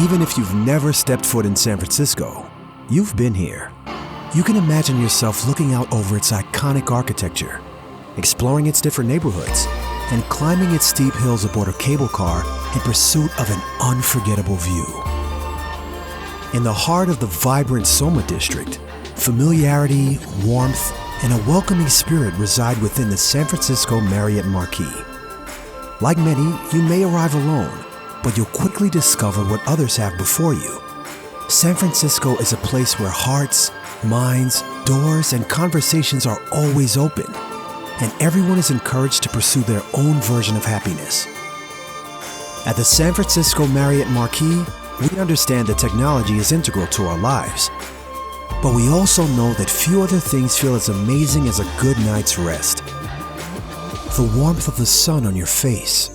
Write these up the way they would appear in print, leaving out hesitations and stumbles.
Even if you've never stepped foot in San Francisco, you've been here. You can imagine yourself looking out over its iconic architecture, exploring its different neighborhoods, and climbing its steep hills aboard a cable car in pursuit of an unforgettable view. In the heart of the vibrant Soma district, familiarity, warmth, and a welcoming spirit reside within the San Francisco Marriott Marquis. Like many, you may arrive alone, but you'll quickly discover what others have before you. San Francisco is a place where hearts, minds, doors, and conversations are always open, and everyone is encouraged to pursue their own version of happiness. At the San Francisco Marriott Marquis, we understand that technology is integral to our lives, but we also know that few other things feel as amazing as a good night's rest. The warmth of the sun on your face,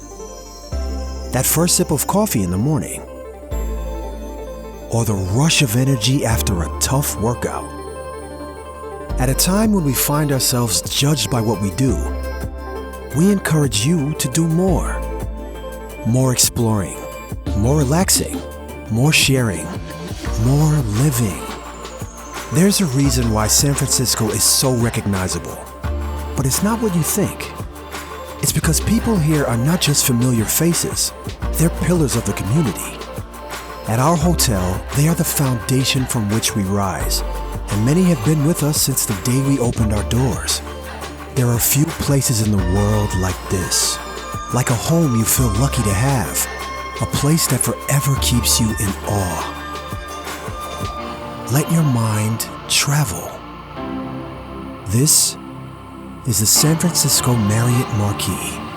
that first sip of coffee in the morning, or the rush of energy after a tough workout. At a time when we find ourselves judged by what we do, we encourage you to do more. More exploring, more relaxing, more sharing, more living. There's a reason why San Francisco is so recognizable, but it's not what you think. It's because people here are not just familiar faces, they're pillars of the community. At our hotel, they are the foundation from which we rise, and many have been with us since the day we opened our doors. There are few places in the world like this, like a home you feel lucky to have, a place that forever keeps you in awe. Let your mind travel. This is the San Francisco Marriott Marquis.